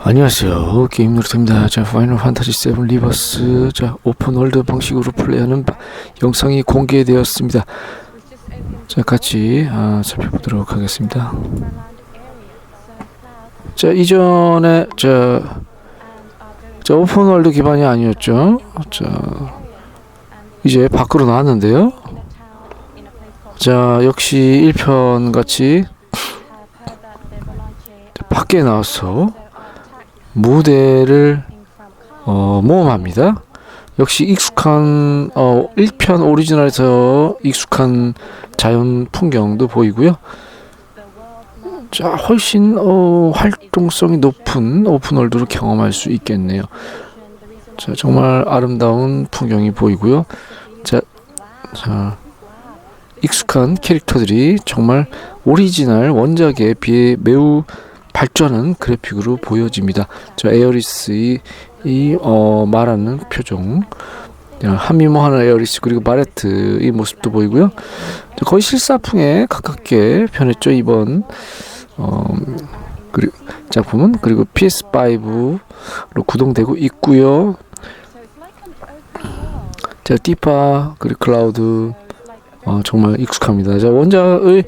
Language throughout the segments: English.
안녕하세요. 게임 누르입니다. 자, 파이널 판타지 7 리버스 오픈월드 방식으로 플레이하는 영상이 공개되었습니다. 자, 같이 살펴보도록 하겠습니다. 자, 이전에 오픈월드 기반이 아니었죠. 자, 이제 밖으로 나왔는데요. 자, 역시 1편 같이 밖에 나와서 무대를 모험합니다. 역시 익숙한 1편 오리지널에서 익숙한 자연 풍경도 보이고요. 자, 훨씬 활동성이 높은 오픈월드를 경험할 수 있겠네요. 자, 정말 아름다운 풍경이 보이고요. 자, 익숙한 캐릭터들이 정말 오리지널 원작에 비해 매우 발전한 그래픽으로 보여집니다. 저 에어리스의 말하는 표정, 한미모하는 에어리스, 그리고 마레트의 모습도 보이고요. 거의 실사풍에 가깝게 변했죠, 이번 그리고 작품은. 그리고 PS5로 구동되고 있고요. 자, 디파 그리고 클라우드 정말 익숙합니다. 자, 원작의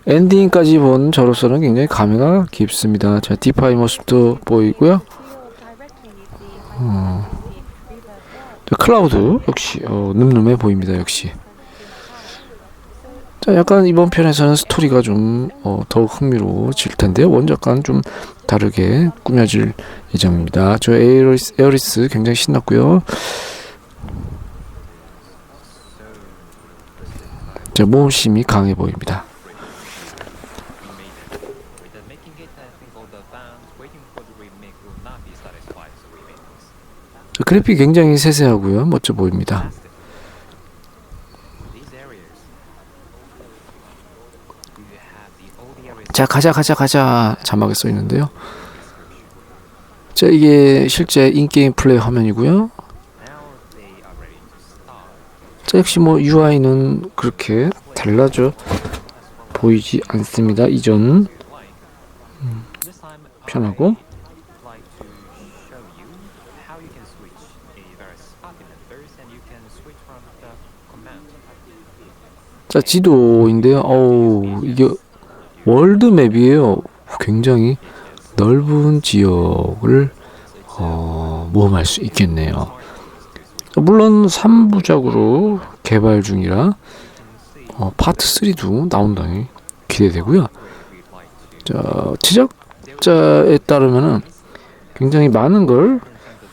엔딩까지 본 저로서는 굉장히 감회가 깊습니다. 자, 디파의 모습도 보이고요. 자, 클라우드 역시 늠름해 보입니다. 역시. 자, 약간 이번 편에서는 스토리가 좀 더욱 흥미로워질 텐데요. 원작과는 좀 다르게 꾸며질 예정입니다. 저 에어리스 굉장히 신났고요. 자, 모험심이 강해 보입니다. 그래픽 굉장히 세세하고요. 멋져 보입니다. 자, 가자 자막에 써 있는데요. 자, 이게 실제 인게임 플레이 화면이고요. 자, 역시 UI는 그렇게 달라져 보이지 않습니다. 이전 편하고. 자, 지도인데요. 이게 월드맵이에요. 굉장히 넓은 지역을 모험할 수 있겠네요. 물론 3부작으로 개발 중이라 파트 3도 나온다니 기대되고요. 자, 제작자에 따르면은 굉장히 많은 걸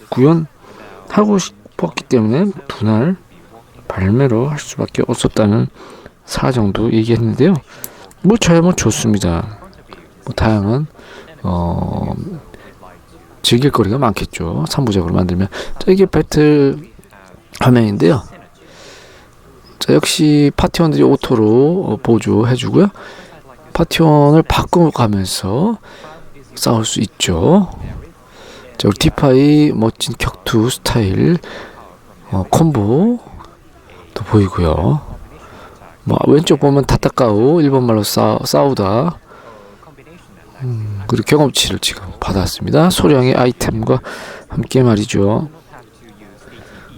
구현하고 싶었기 때문에 분할 발매로 할 수밖에 없었다는 사정도 얘기했는데요. 저야 좋습니다. 다양한 즐길 거리가 많겠죠. 3부작으로 만들면. 자, 이게 배틀 화면인데요. 자, 역시 파티원들이 오토로 보조해주고요. 파티원을 바꿔가면서 싸울 수 있죠. 자, 우리 디파의 멋진 격투 스타일 콤보도 보이고요. 왼쪽 보면 타타카우, 일본말로 싸우다. 그리고 경험치를 지금 받았습니다. 소량의 아이템과 함께 말이죠.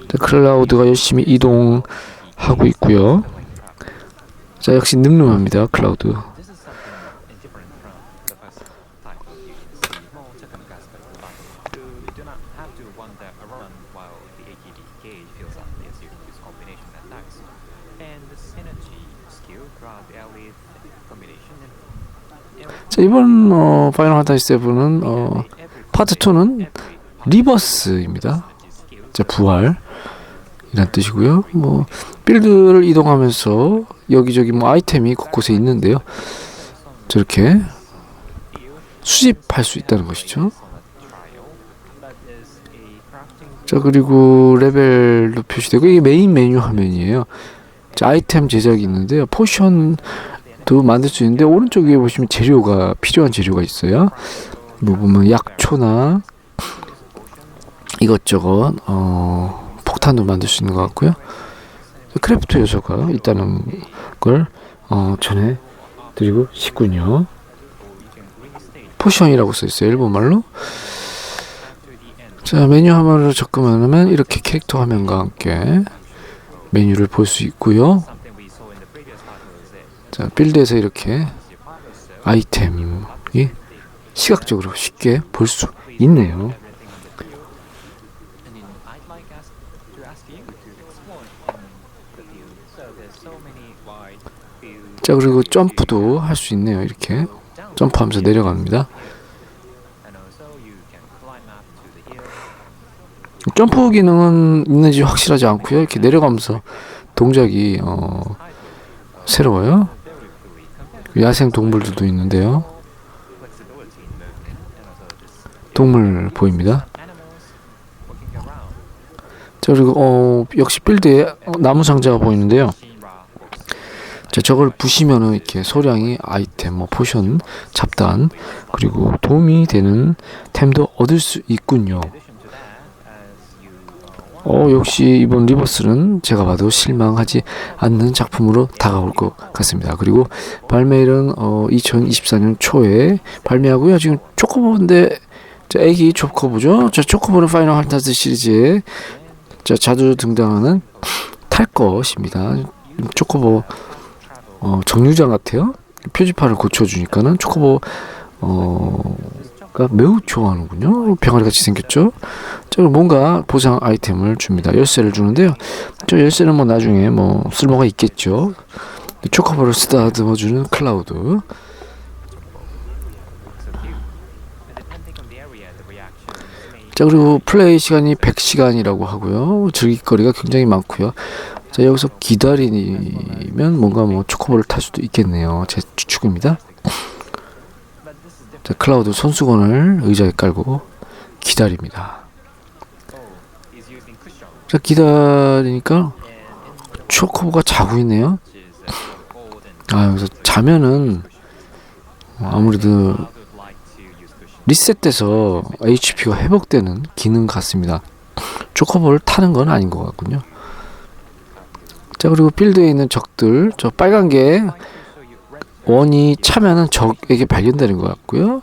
자, 클라우드가 열심히 이동하고 있고요. 자, 역시 늠름합니다. 클라우드. 자, 이번 파이널 판타지 7은 파트 2는 리버스입니다. 자, 부활이란 뜻이고요. 빌드를 이동하면서 여기저기 아이템이 곳곳에 있는데요. 저렇게 수집할 수 있다는 것이죠. 자, 그리고 레벨도 표시되고, 이게 메인 메뉴 화면이에요. 자, 아이템 제작이 있는데요. 포션도 만들 수 있는데, 오른쪽 위에 보시면 필요한 재료가 있어요. 보면 약초나 이것저것 폭탄도 만들 수 있는 것 같고요. 크래프트 요소가 있다는 걸 전해드리고 싶군요. 포션이라고 써있어요, 일본말로. 자, 메뉴 화면으로 접근하면 이렇게 캐릭터 화면과 함께 메뉴를 볼 수 있고요. 자, 빌드에서 이렇게 아이템이 시각적으로 쉽게 볼 수 있네요. 자, 그리고 점프도 할 수 있네요. 이렇게 점프하면서 내려갑니다. 점프 기능은 있는지 확실하지 않고요. 이렇게 내려가면서 동작이 새로워요. 야생 동물들도 있는데요. 동물 보입니다. 자, 그리고 역시 빌드에 나무 상자가 보이는데요. 자, 저걸 부시면은 이렇게 소량의 아이템, 포션, 잡단, 그리고 도움이 되는 템도 얻을 수 있군요. 역시 이번 리버스는 제가 봐도 실망하지 않는 작품으로 다가올 것 같습니다. 그리고 발매일은 2024년 초에 발매하고요. 지금 초코보인데 애기 초코보죠. 저 초코보는 파이널 판타지 시리즈에 자주 등장하는 탈 것입니다. 초코보 정류장 같아요. 표지판을 고쳐주니까는 초코보 매우 좋아하는군요. 병아리 같이 생겼죠. 자, 뭔가 보상 아이템을 줍니다. 열쇠를 주는데요. 저 열쇠는 나중에 쓸모가 있겠죠. 초코볼을 쓰다듬어주는 클라우드. 자, 그리고 플레이 시간이 100시간이라고 하고요. 즐길거리가 굉장히 많고요. 자, 여기서 기다리면 뭔가 초코볼을 탈 수도 있겠네요. 제 추측입니다. 자, 클라우드 손수건을 의자에 깔고 기다립니다. 자, 기다리니까 초코보가 자고 있네요. 여기서 자면은 아무래도 리셋돼서 HP가 회복되는 기능 같습니다. 초코보를 타는 건 아닌 것 같군요. 자, 그리고 필드에 있는 적들, 저 빨간 게 원이 차면은 적에게 발견되는 것 같고요.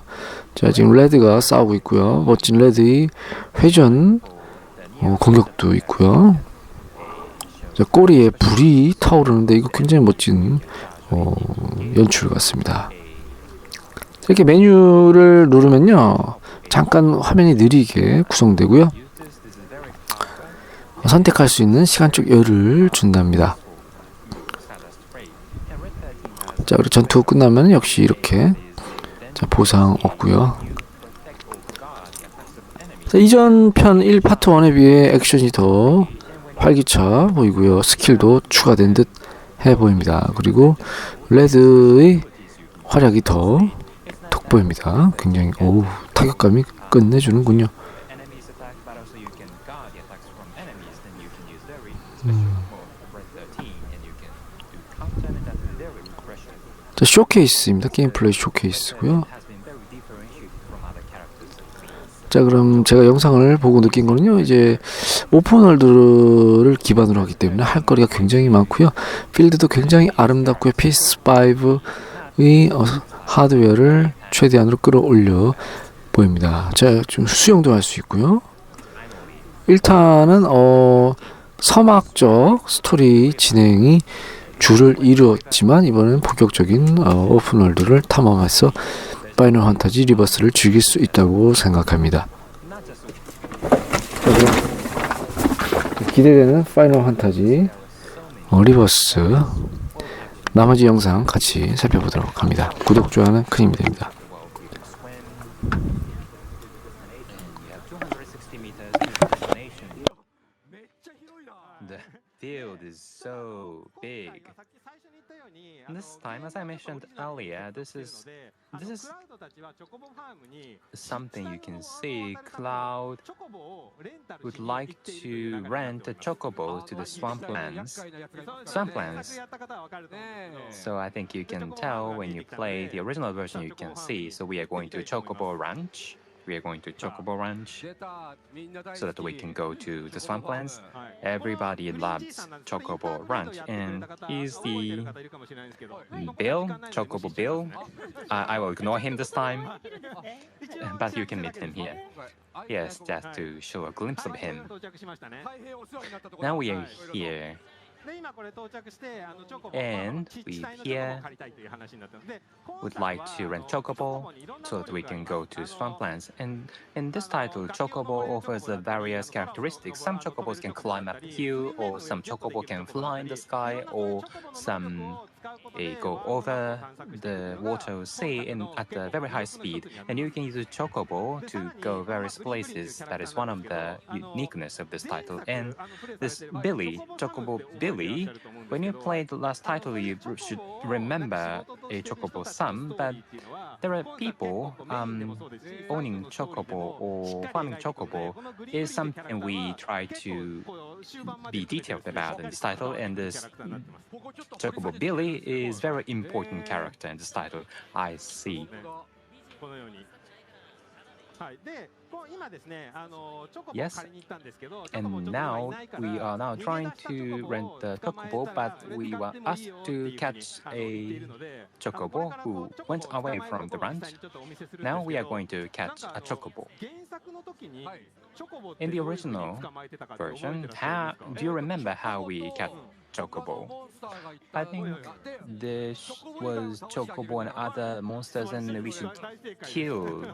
자, 지금 레드가 싸우고 있고요. 멋진 레드의 회전 공격도 있고요. 자, 꼬리에 불이 타오르는데 이거 굉장히 멋진 연출 같습니다. 이렇게 메뉴를 누르면요, 잠깐 화면이 느리게 구성되고요. 선택할 수 있는 시간적 여유를 준답니다. 자, 그리고 전투 끝나면 역시 이렇게 보상 없고요. 자, 이전 편 1 파트 1에 비해 액션이 더 활기차 보이고요. 스킬도 추가된 듯 해 보입니다. 그리고 레드의 활약이 더 돋보입니다. 굉장히 타격감이 끝내주는군요. 자, 쇼케이스입니다. 게임 플레이 쇼케이스고요. 자, 그럼 제가 영상을 보고 느낀 거는요, 이제 오픈월드를 기반으로 하기 때문에 할 거리가 굉장히 많고요. 필드도 굉장히 아름답고요. PS5의 하드웨어를 최대한으로 끌어올려 보입니다. 자, 좀 수영도 할 수 있고요. 1탄은 서막적 스토리 진행이 주를 이루었지만 이번에는 본격적인 오픈월드를 탐험해서 파이널 판타지 리버스를 즐길 수 있다고 생각합니다. 기대되는 파이널 판타지 리버스, 나머지 영상 같이 살펴보도록 합니다. 구독, 좋아요는 큰 힘이 됩니다. The field is so big. This time, as I mentioned earlier, this is something you can see. Cloud would like to rent a chocobo to the swamplands. So I think you can tell when you play the original version, you can see. So we are going to Chocobo Ranch. we are going to Chocobo Ranch so that we can go to the swamplands. Everybody loves Chocobo Ranch, and he's the Bill, Chocobo Bill. I will ignore him this time, but you can meet him here. Yes, just to show a glimpse of him. Now we are here. And we here would like to rent Chocobo so that we can go to swamplands. And in this title, Chocobo offers the various characteristics. Some Chocobos can climb up a hill, or some Chocobo can fly in the sky, or some go over the water or sea at a very high speed. And you can use a Chocobo to go various places. That is one of the uniqueness of this title. And this Billy, Chocobo Billy, when you play the last title, you should remember a Chocobo some, but there are people owning Chocobo or farming Chocobo is something we try to be detailed about in this title, and this Chocobo Billy is very important character in this title. I see. Yes, and now we are now trying to rent the Chocobo, but we were asked to catch a Chocobo who went away from the ranch. Now we are going to catch a Chocobo. In the original version, do you remember how we catch Chocobo? I think this was Chocobo and other monsters, and we should kill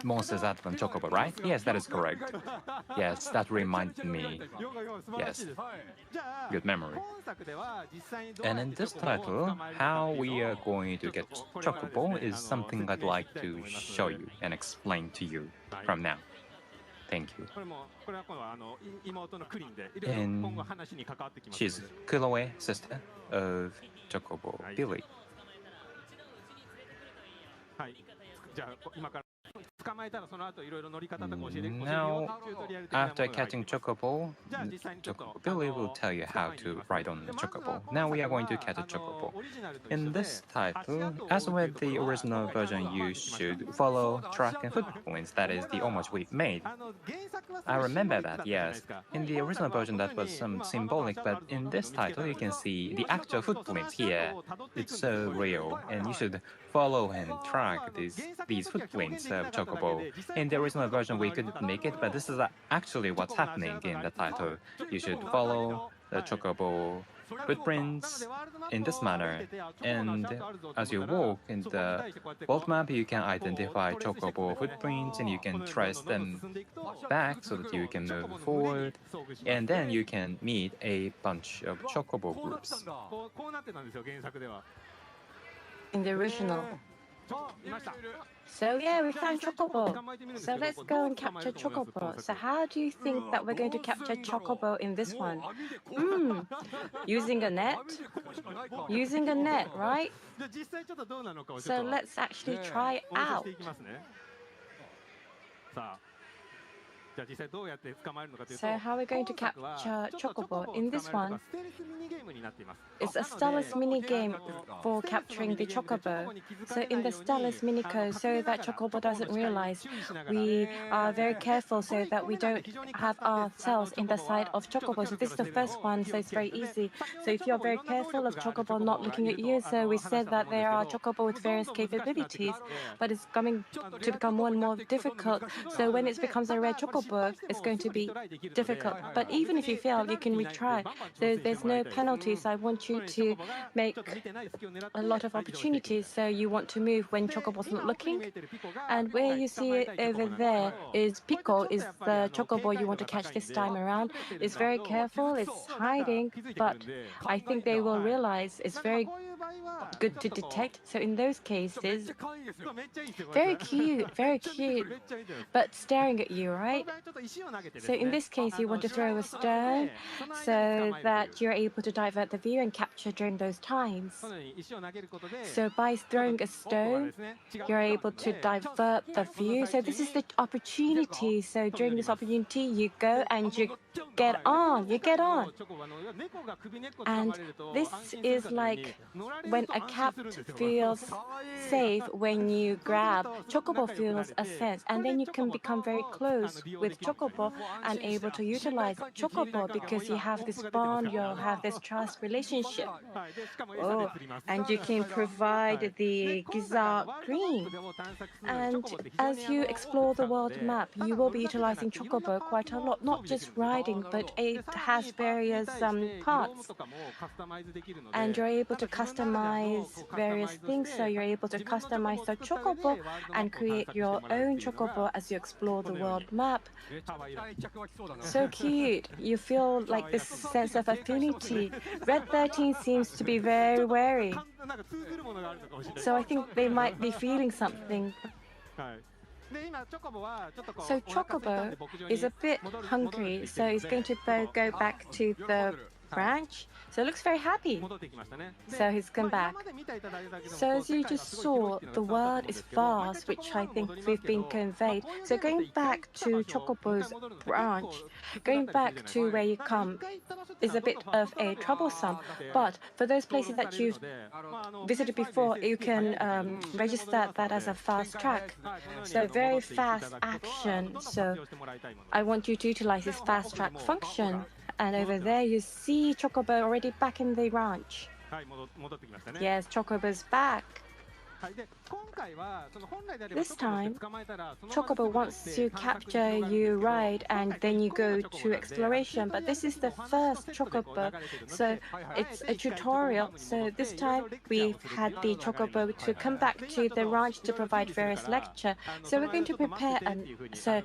monsters other than Chocobo, right? Yes, that is correct. Yes, that reminded me. Yes, good memory. And in this title, how we are going to get Chocobo is something I'd like to show you and explain to you from now. Thank you. And she's Kuloe, sister of Chocobo Billy. Now, after catching Chocobo, Chocobo Billy will tell you how to ride on the Chocobo. Now we are going to catch a Chocobo. In this title, as with the original version, you should follow track and footprints. That is the homage we made. I remember that, yes. In the original version, that was some symbolic, but in this title, you can see the actual footprints here. It's so real, and you should follow and track these footprints of Chocobo. In the original version, we couldn't make it, but this is actually what's happening in the title. You should follow the Chocobo footprints in this manner, and as you walk in the world map, you can identify Chocobo footprints, and you can trace them back so that you can move forward, and then you can meet a bunch of Chocobo groups. In the original. So yeah, we found Chocobo. So let's go and capture Chocobo. So how do you think that we're going to capture Chocobo in this one? Using a net? Using a net, right? So let's actually try it out. So how are we going to capture Chocobo? In this one, it's a stylus mini game for capturing the Chocobo. So in the stylus mini code, so that Chocobo doesn't realize, we are very careful so that we don't have ourselves in the sight of Chocobo. So this is the first one, so it's very easy. So if you're very careful of Chocobo not looking at you, so we said that there are Chocobo with various capabilities, but it's coming to become more and more difficult. So when it becomes a rare Chocobo, it's going to be difficult. But even if you fail, you can retry. So there's no penalty. So I want you to make a lot of opportunities. So you want to move when Chocobo's not looking. And where you see it over there is Pico, is the Chocobo you want to catch this time around. It's very careful, it's hiding, but I think they will realize it's very good to detect. So in those cases, very cute, but staring at you, right? So in this case, you want to throw a stone so that you're able to divert the view and capture during those times. So by throwing a stone, you're able to divert the view. So this is the opportunity. So during this opportunity, you go and you get on. And this is like when a cat feels safe when you grab, Chocobo feels a sense, and then you can become very close with Chocobo and able to utilize Chocobo because you have this bond, you have this trust relationship. Oh, and you can provide the gizzard green. And as you explore the world map, you will be utilizing Chocobo quite a lot, not just riding, but it has various parts. And you're able to customize various things, so you're able to customize the Chocobo and create your own Chocobo as you explore the world map. So cute. You feel like this sense of affinity. Red 13 seems to be very wary. So I think they might be feeling something. So Chocobo is a bit hungry, so he's going to go back to the branch. So it looks very happy. So he's come back. So as you just saw, the world is vast, which I think we've been conveyed. So going back to Chocobo's branch, going back to where you come is a bit of a troublesome. But for those places that you've visited before, you can register that as a fast track. So very fast action. So I want you to utilize this fast track function. And over there, you see Chocobo already back in the ranch. Yes, Chocobo's back. This time, Chocobo wants to capture you ride and then you go to exploration, but this is the first Chocobo, so it's a tutorial. So this time we've had the Chocobo to come back to the ranch to provide various lecture. So we're going to prepare, and so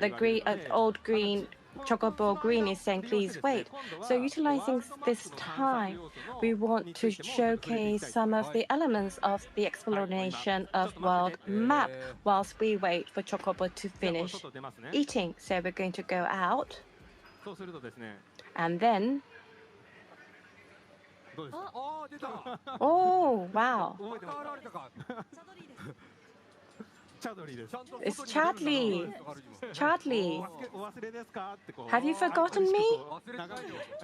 the old green Chocobo Green is saying, please wait. So utilizing this time, we want to showcase some of the elements of the explanation of world map whilst we wait for Chocobo to finish eating. So we're going to go out. And then... Oh, wow. It's Chadley. Chadley. Have you forgotten me?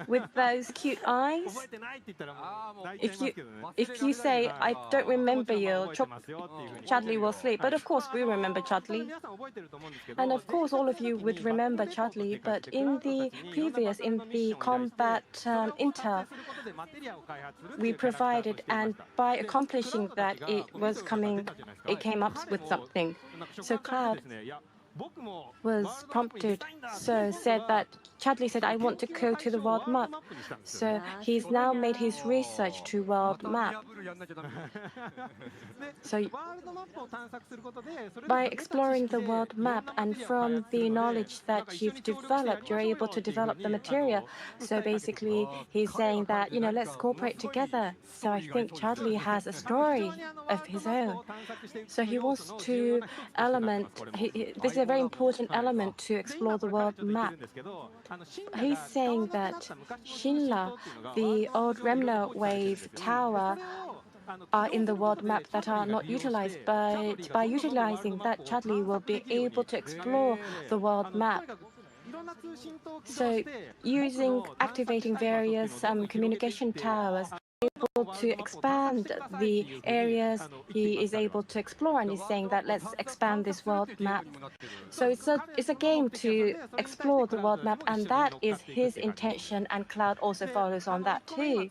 With those cute eyes? If you say, I don't remember you, Chadley will sleep. But of course, we remember Chadley. And of course, all of you would remember Chadley. But in the previous, in the combat intel, we provided, and by accomplishing that, it came up with something. So Cloud was prompted, so said that Chadley said, I want to go to the world map. So he's now made his research to world map. So by exploring the world map and from the knowledge that you've developed, you're able to develop the material. So basically he's saying that, let's cooperate together. So I think Chadley has a story of his own. So he wants to this is a very important element to explore the world map. He's saying that Shinla, the old Remno wave tower, are in the world map that are not utilized, but by utilizing that, Chadley will be able to explore the world map. So activating various communication towers, able to expand the areas he is able to explore, and he's saying that let's expand this world map. So it's a game to explore the world map, and that is his intention, and Cloud also follows on that too.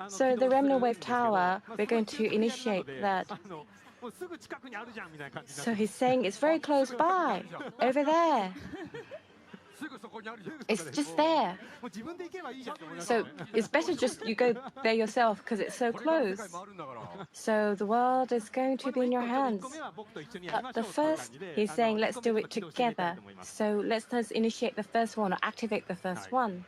So the Remno Wave Tower, we're going to initiate that. So he's saying it's very close by, over there. It's just there. So it's better just you go there yourself because it's so close. So the world is going to be in your hands. But the first, he's saying, let's do it together. So let's initiate the first one or activate the first one.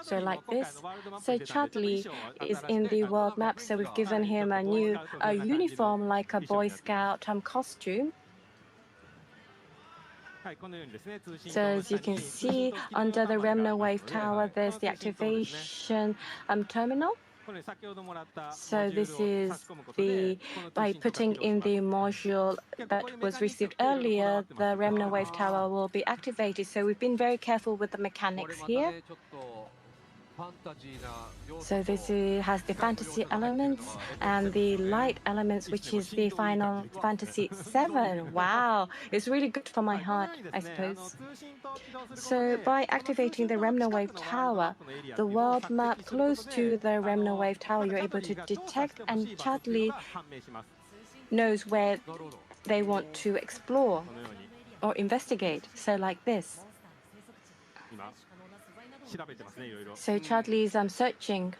So like this. So Chadley is in the world map. So we've given him a new uniform like a Boy Scout costume. So as you can see, under the Remno Wave Tower, there's the activation terminal. So this is by putting in the module that was received earlier, the Remno Wave Tower will be activated. So we've been very careful with the mechanics here. So this has the fantasy elements and the light elements, which is the Final Fantasy 7. Wow, it's really good for my heart, I suppose. So by activating the Remnant Wave Tower, the world map close to the Remnant Wave Tower, you're able to detect, and Chadley knows where they want to explore or investigate. So like this. So Chadley is searching,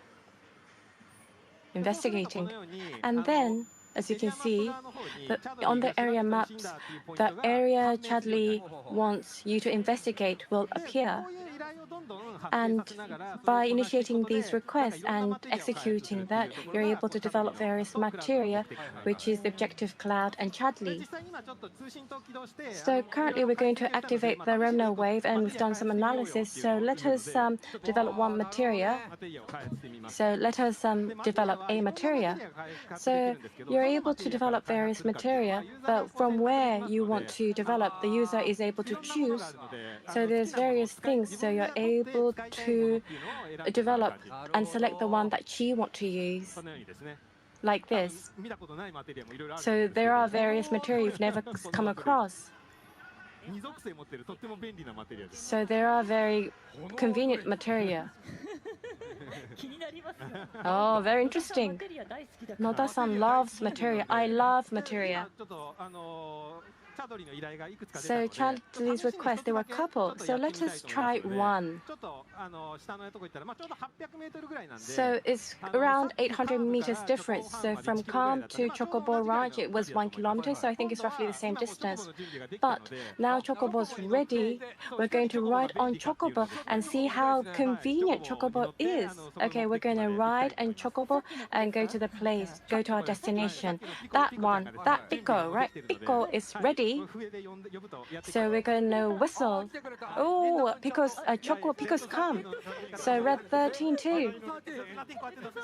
investigating, and then, as you can see, on the area maps, the area Chadley wants you to investigate will appear. And by initiating these requests and executing that, you're able to develop various materia, which is the objective cloud and Chadley. So currently we're going to activate the Remnant wave, and we've done some analysis. So let us develop one materia. So let us develop a materia. So you're able to develop various materia, but from where you want to develop, the user is able to choose. So there's various things. So you're able to develop and select the one that you want to use, like this. So there are various materials you've never come across. So there are very convenient materia. Oh, very interesting. Noda-san loves materia. I love materia. So Chadley's request, there were a couple. So let us try one. So it's around 800 meters difference. So from Calm to Chocobo Ranch, it was 1 kilometer. So I think it's roughly the same distance. But now Chocobo's ready. We're going to ride on Chocobo and see how convenient Chocobo is. Okay, we're going to ride on Chocobo and go to the place, go to our destination. That one, that Pico, right? Pico is ready. So we're going to whistle. Oh, Pico's come. So Red 13 too.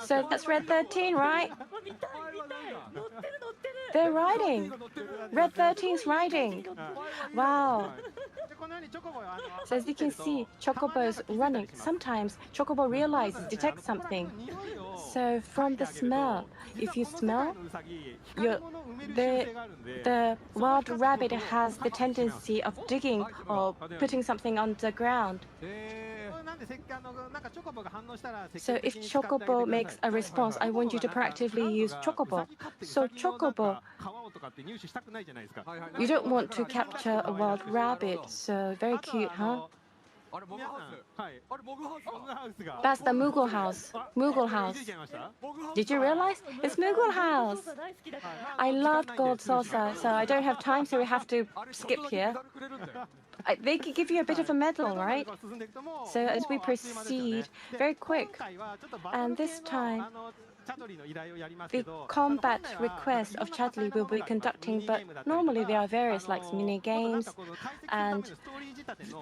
So that's Red 13, right? They're riding. Red 13's riding. Wow. So as you can see, Chocobo's running. Sometimes Chocobo realizes, detects something. So from the smell, if you smell, the wild rabbit has the tendency of digging or putting something on the ground. So if Chocobo makes a response, I want you to proactively use Chocobo. So Chocobo, you don't want to capture a wild rabbit, so very cute, huh? That's the Moogle house. Moogle house. Did you realize? It's Moogle house. I loved Gold Saucer, so I don't have time, so we have to skip here. They could give you a bit of a medal, right? So as we proceed, very quick. And this time, the combat request of Chadley will be conducting, but normally there are various like mini games and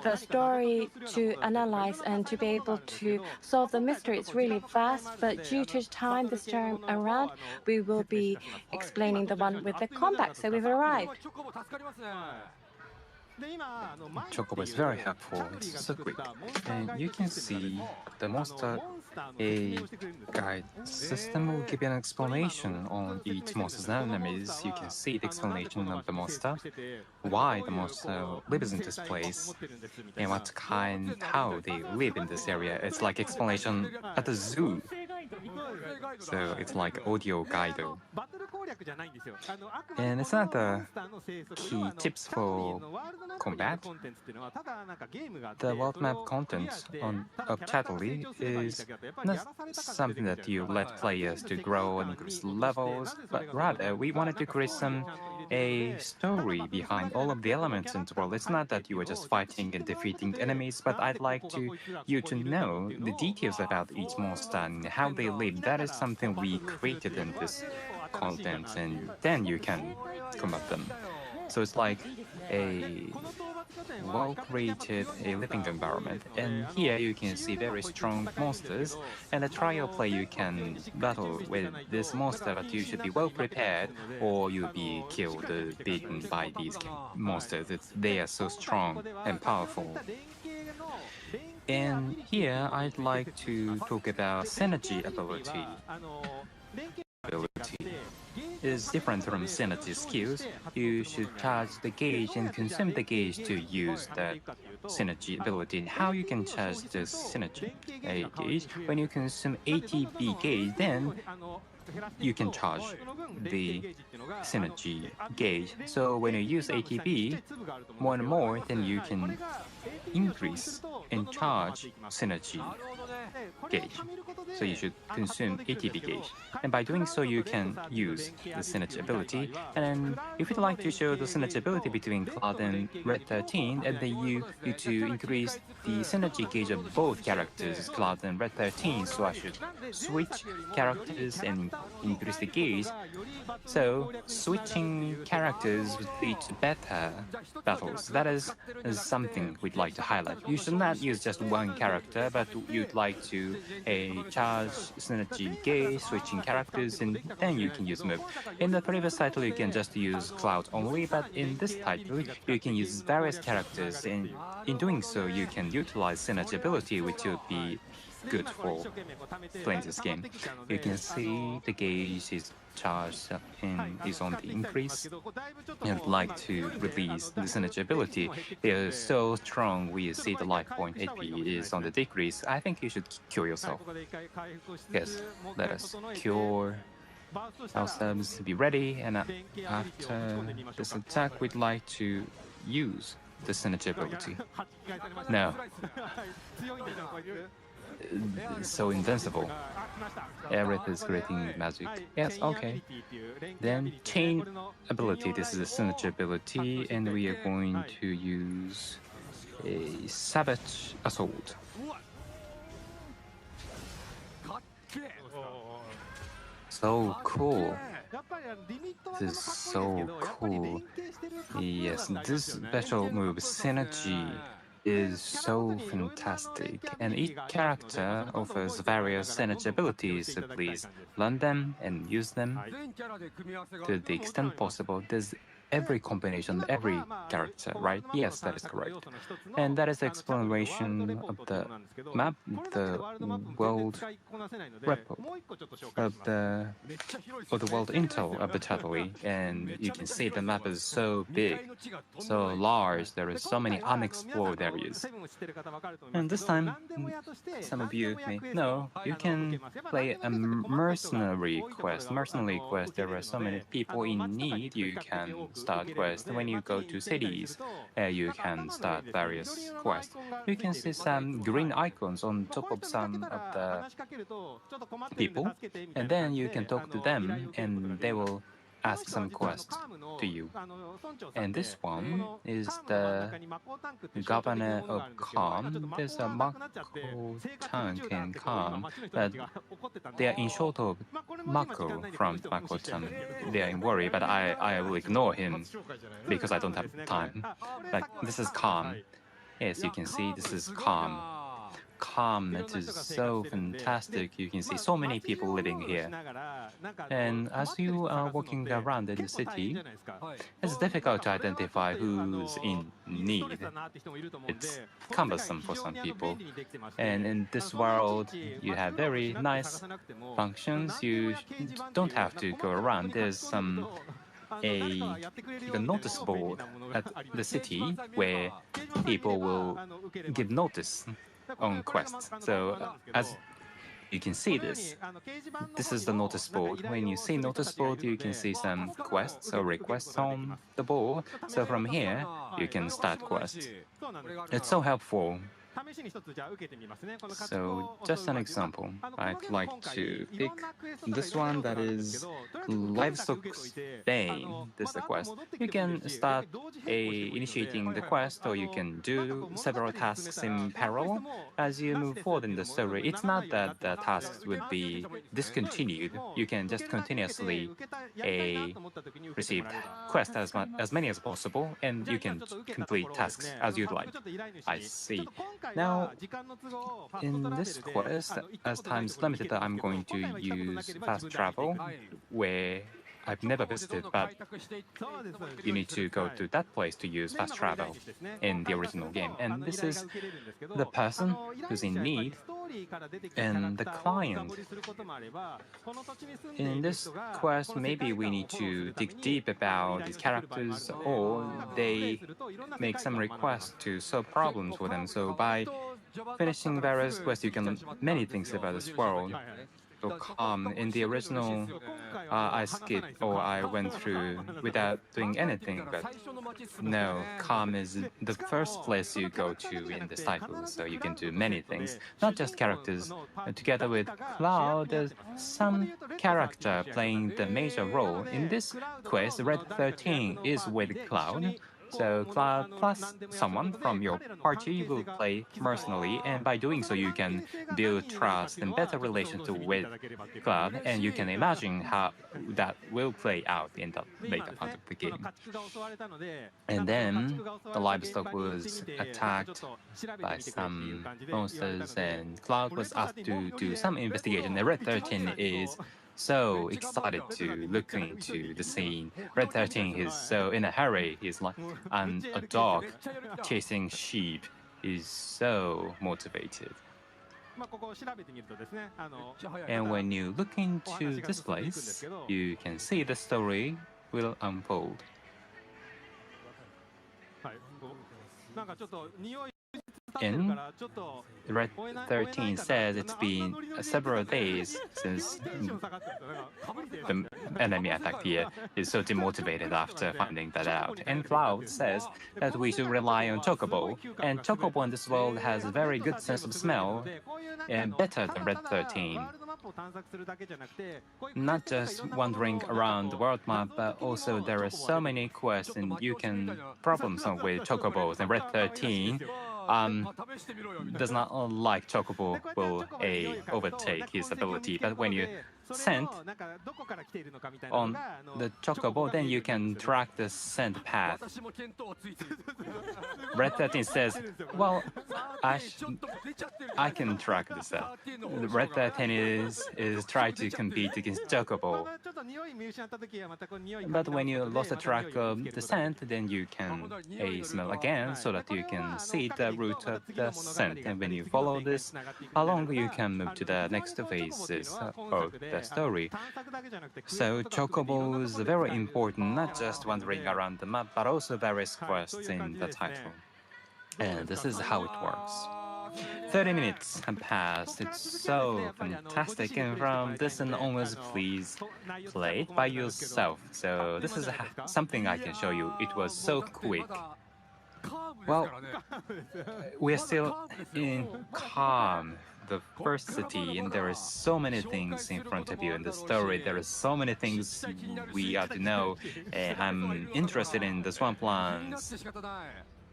the story to analyze and to be able to solve the mystery. It's really vast, but due to time this time around, we will be explaining the one with the combat. So we've arrived. Chocobo is very helpful, it's so quick. And you can see the monster guide system will give you an explanation on each monster's enemies. You can see the explanation of the monster, why the monster lives in this place, and how they live in this area. It's like explanation at the zoo. So it's like audio guide. And it's not the key tips for combat. The world map content of Chadley is not something that you let players to grow and increase levels, but rather we wanted to create a story behind all of the elements in the world. It's not that you are just fighting and defeating enemies, but I'd like you to know the details about each monster and how they live. That is something we created in this content, and then you can combat them. So it's like a well-created living environment, and here you can see very strong monsters. And a trial play, you can battle with this monster, but you should be well prepared or you'll be killed, beaten by these monsters. They are so strong and powerful. And here I'd like to talk about synergy ability. Is different from synergy skills. You should charge the gauge and consume the gauge to use that synergy ability. And how you can charge the synergy gauge? When you consume ATB gauge, then you can charge the synergy gauge. So when you use ATB more and more, then you can increase and charge synergy gauge. So you should consume ATB gauge. And by doing so, you can use the synergy ability. And if you'd like to show the synergy ability between Cloud and Red 13, and then you need to increase the synergy gauge of both characters, Cloud and Red 13. So I should switch characters and increase the gauge. So switching characters would lead to better battles. That is something we'd like to highlight. You should not use just one character, but you'd like to charge synergy gauge, switching characters, and then you can use move. In the previous title, you can just use Cloud only, but in this title, you can use various characters, and in doing so, you can utilize synergy ability, which would be good for playing this game. You can see the gauge is charged and is on the increase. I'd like to release the synergy ability. They are so strong, we see the life point HP is on the decrease. I think you should cure yourself. Yes, let us cure ourselves to be ready, and after this attack, we'd like to use the synergy ability. No. So invincible. Aerith is creating magic. Yes, okay. Then chain ability. This is a synergy ability, and we are going to use a savage assault. So cool. This is so cool. Yes, this special move, synergy, is so fantastic, and each character offers various synergy abilities, so please learn them and use them to the extent possible. There's every combination, every character, right? Yes, that is correct. And that is the explanation of the map, the world repo of the world intel of the Tatooine. And you can see the map is so big, so large. There are so many unexplored areas. And this time, some of you may know, you can play a mercenary quest. Mercenary quest, there are so many people in need. You can start quests. When you go to cities, you can start various quests. You can see some green icons on top of some of the people, and then you can talk to them, and they will ask some quests to you. And this one is the governor of Calm. There's a Mako Tank and Calm, but they are in short of Mako from Mako-chan. They are in worry, but I will ignore him because I don't have time. Like, this is Calm. Yes, you can see this is Calm. Calm, it is so fantastic. You can see so many people living here. And as you are walking around in the city, it's difficult to identify who's in need. It's cumbersome for some people. And in this world, you have very nice functions. You don't have to go around. There's a notice board at the city where people will give notice on quests. So as you can see this is the notice board. When you see notice board, you can see some quests or requests on the board. So from here, you can start quests. It's so helpful. So just an example, I'd like to pick this one, that is Livestock Bane. This is the quest. You can start initiating the quest, or you can do several tasks in parallel as you move forward in the story. It's not that the tasks would be discontinued. You can just continuously receive quests as many as possible, and you can complete tasks as you'd like. I see. Now, in this quest, as time is limited, I'm going to use fast travel, where I've never visited, but you need to go to that place to use fast travel in the original game. And this is the person who's in need and the client. In this quest, maybe we need to dig deep about these characters, or they make some requests to solve problems for them. So by finishing various quests, you can learn many things about this world. So calm. In the original, I skipped or I went through without doing anything. But no, calm is the first place you go to in this title. So you can do many things, not just characters. Together with Cloud, there's some character playing the major role. In this quest, Red 13 is with Cloud. So Cloud plus someone from your party will play personally, and by doing so you can build trust and better relationship with Cloud, and you can imagine how that will play out in the later part of the game. And then the livestock was attacked by some monsters, and Cloud was asked to do some investigation. And Red 13 is so excited to look into the scene. Red 13 is so in a hurry. He's like a dog chasing sheep. He's so motivated. And when you look into this place, you can see the story will unfold. In Red 13 says it's been several days since the enemy attacked here. He's so demotivated after finding that out. And Cloud says that we should rely on Chocobo. And Chocobo in this world has a very good sense of smell and better than Red 13. Not just wandering around the world map, but also there are so many quests and you can problem solve with Chocobos. And Red 13 does not like Chocobo will overtake his ability, but when you scent on the Chocobo, then you can track the scent path. Red 13 says, well, I can track this. Red 13 is trying to compete against Chocobo. But when you lost the track of the scent, then you can smell again so that you can see the route of the scent. And when you follow this along, you can move to the next phases of the story. So Chocobo is very important, not just wandering around the map, but also various quests in the title. And this is how it works. 30 minutes have passed. It's so fantastic. And from this and onwards, please play it by yourself. So this is something I can show you. It was so quick. Well, we're still in calm, the first city, and there are so many things in front of you in the story. There are so many things we have to know. I'm interested in the swamplands.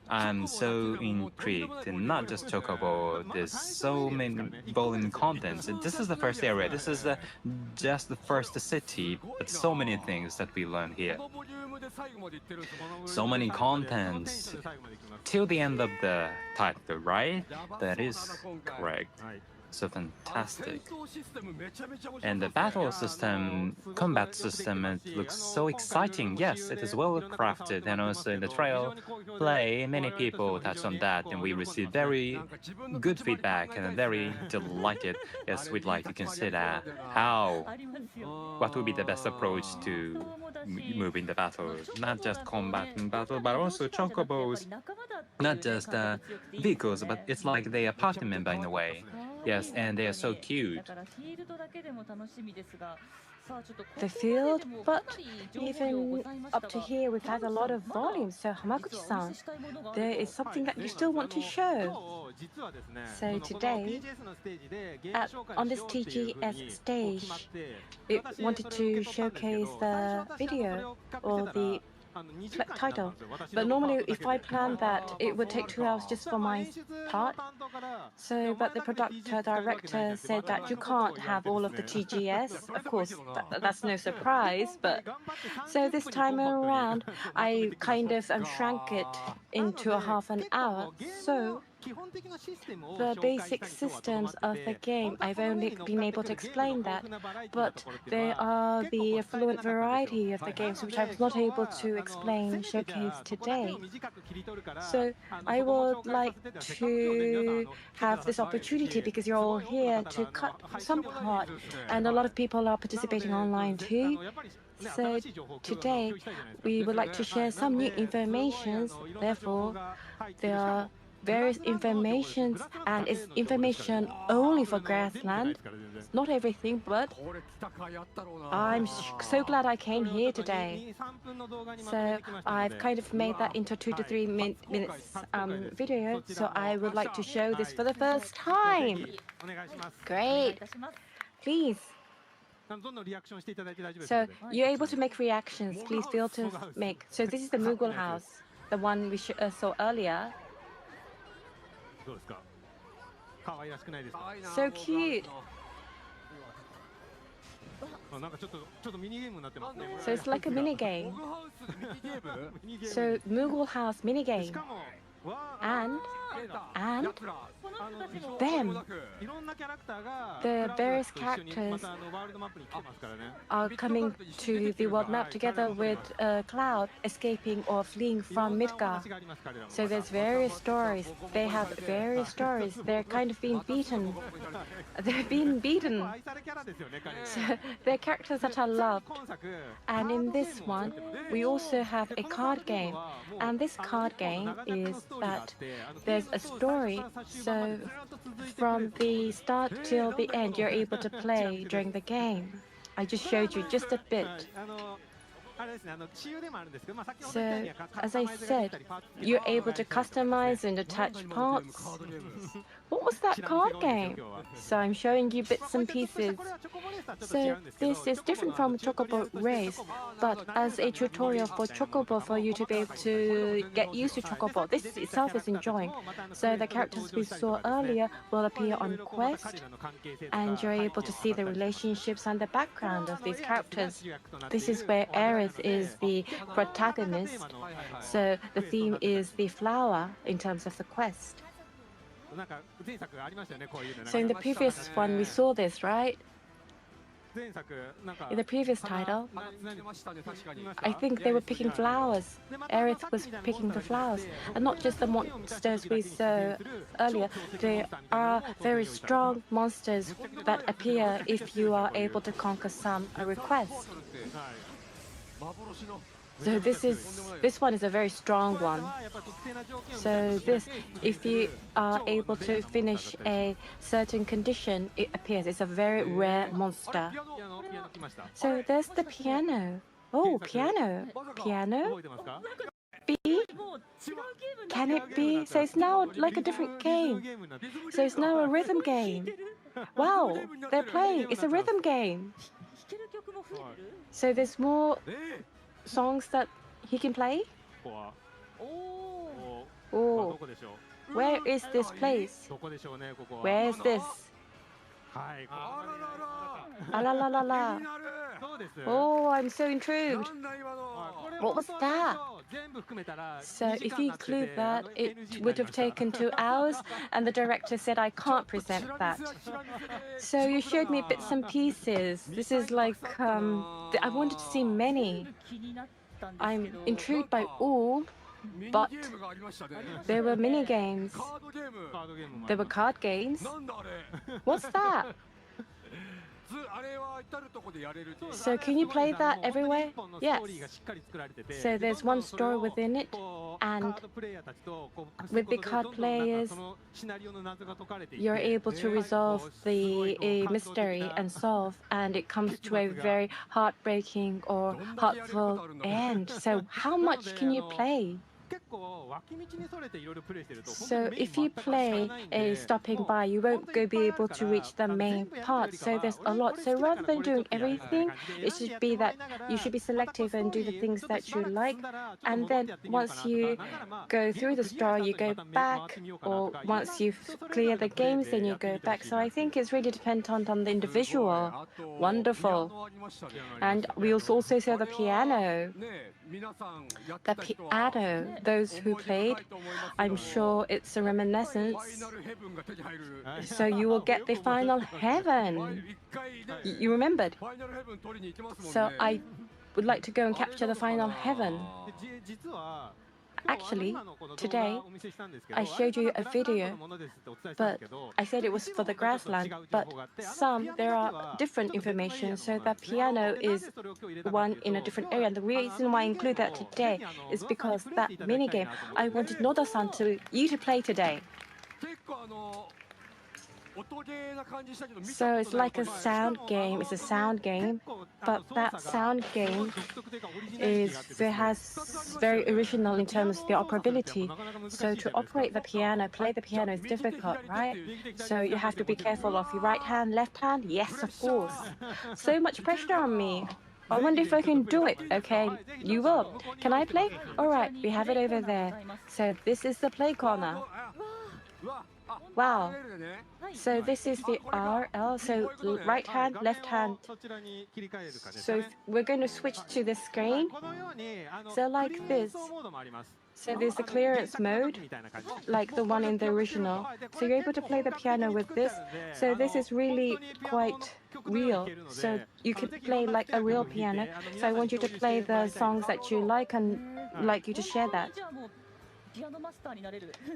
I'm so intrigued, and not just Chocobo. There's so many volume contents. This is the first area. This is just the first city, but so many things that we learn here. So many contents till the end of the title, right? That is correct. So fantastic. And the battle system, combat system, it looks so exciting. Yes, it is well crafted, and also in the trial play, many people touch on that, and we received very good feedback and very delighted. Yes, we'd like to consider what would be the best approach to move in the battle, not just combating battle, but also chocobos, not just vehicles, but it's like they are party member in a way. Yes, and they are so cute. The field, but even up to here we've had a lot of volume, so Hamaguchi-san, there is something that you still want to show. So today, on this TGS stage, it wanted to showcase the video or the title, but normally if I planned that, it would take 2 hours just for my part. So, but the director said that you can't have all of the TGS. Of course, that's no surprise, but so this time around, I kind of shrank it into a half an hour. So the basic systems of the game. I've only been able to explain that, but there are the fluent variety of the games which I was not able to explain, showcase today. So I would like to have this opportunity, because you're all here, to cut some part, and a lot of people are participating online too. So today we would like to share some new information. Therefore, there are various informations, and it's information only for grassland. Not everything, but I'm so glad I came here today. So I've kind of made that into 2 to 3 minutes video. So I would like to show this for the first time. Great. Please. So you're able to make reactions. Please feel to make. So this is the Moogle house, the one we saw earlier. So cute. So it's like a mini game. So Moogle house mini game. And them, the various characters are coming to the world map together with Cloud escaping or fleeing from Midgar. So there's various stories. They have various stories. They're kind of being beaten. They're being beaten. So they're characters that are loved. And in this one, we also have a card game. And this card game is that there's a story. So from the start till the end, you're able to play during the game. I just showed you just a bit. So, as I said, you're able to customize and attach parts. What was that card game? So I'm showing you bits and pieces. So this is different from Chocobo Race, but as a tutorial for Chocobo for you to be able to get used to Chocobo, this itself is enjoying. So the characters we saw earlier will appear on Quest, and you're able to see the relationships and the background of these characters. This is where Aerith is the protagonist. So the theme is the flower in terms of the quest. So in the previous one, we saw this, right? In the previous title, I think they were picking flowers. Aerith was picking the flowers. And not just the monsters we saw earlier. There are very strong monsters that appear if you are able to conquer some requests. So this one is a very strong one. So this, if you are able to finish a certain condition, it appears. It's a very rare monster. So there's the piano. Oh, piano. Piano? B? Can it be? So it's now like a different game. So it's now a rhythm game. Wow, they're playing. It's a rhythm game. So there's more songs that he can play? Oh, where is this place? Where is this? Ah, la la la la. Oh, I'm so intrigued. What was that? So if you include that, it would have taken 2 hours, and the director said I can't present that. So you showed me bits and pieces. This is like, I wanted to see many. I'm intrigued by all, but there were mini games. There were card games. What's that? So can you play that everywhere? Yes. So there's one story within it, and with the card players, you're able to resolve the mystery and solve, and it comes to a very heartbreaking or heartful end. So how much can you play? So if you play a stopping by, you won't be able to reach the main part. So there's a lot. So rather than doing everything, it should be that you should be selective and do the things that you like. And then once you go through the story, you go back, or once you've cleared the games, then you go back. So I think it's really dependent on the individual. Wonderful. And we also saw the piano. The piano, those who played, I'm sure it's a reminiscence. So you will get the final heaven. You remembered? So I would like to go and capture the final heaven. Actually, today I showed you a video, but I said it was for the grassland, but there are different information, so the piano is one in a different area. And the reason why I include that today is because that minigame, I wanted Noda-san you to play today. So it's like a sound game. It's a sound game, but that sound game has very original in terms of the operability. So to operate the piano, play the piano is difficult, right? So you have to be careful of your right hand, left hand. Yes, of course. So much pressure on me. I wonder if I can do it. Okay, you will. Can I play? All right, we have it over there. So this is the play corner. Wow. So this is the RL, so right hand, left hand. So we're going to switch to the screen. So like this. So there's the clearance mode, like the one in the original. So you're able to play the piano with this. So this is really quite real. So you can play like a real piano. So I want you to play the songs that you like and like you to share that.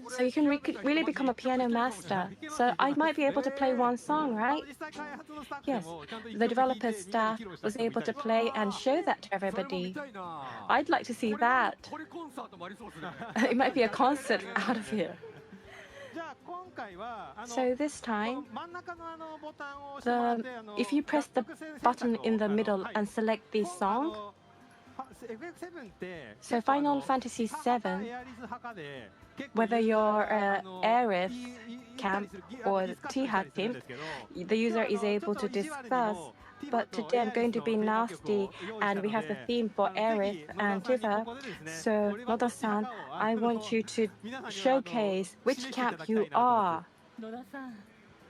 So you can really become a piano master. So I might be able to play one song, right? Yes. The developer staff was able to play and show that to everybody. I'd like to see that. It might be a concert out of here. So this time, if you press the button in the middle and select the song, so Final Fantasy VII, whether you're Aerith camp or T-Hat team, the user is able to discuss. But today I'm going to be nasty, and we have the theme for Aerith and Tifa. So Noda-san, I want you to showcase which camp you are.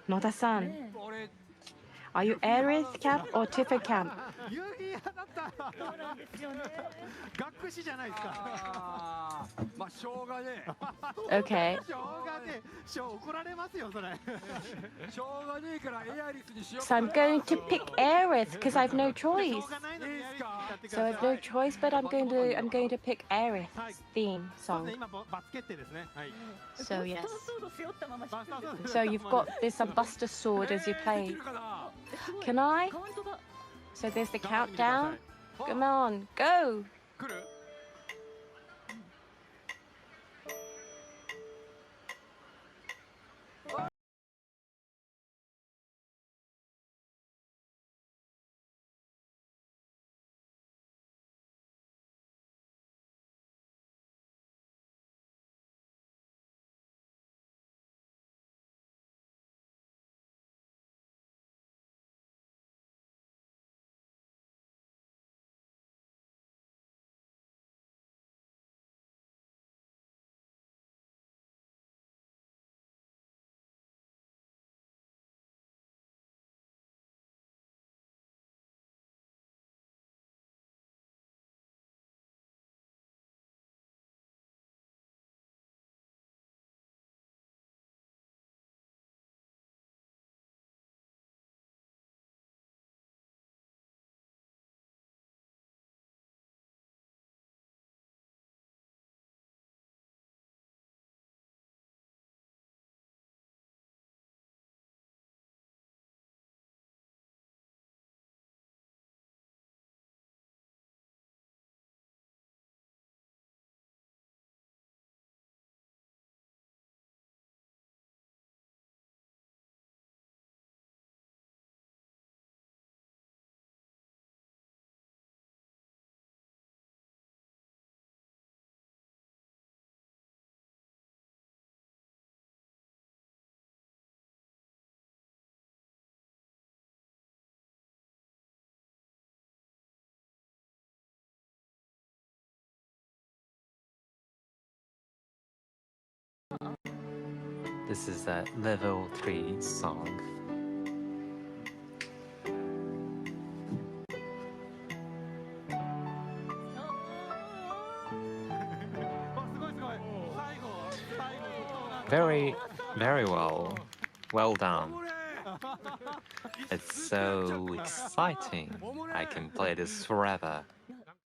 Noda-san. Are you Aerith camp or Tifa camp? Okay. So I'm going to pick Aerith because I have no choice. So I have no choice, but I'm going to pick Aerith's theme song. So yes. So you've got this Buster Sword as you play. Can I? So there's the countdown. Come on, go! This is a level 3 song. Very, very well. Well done. It's so exciting. I can play this forever.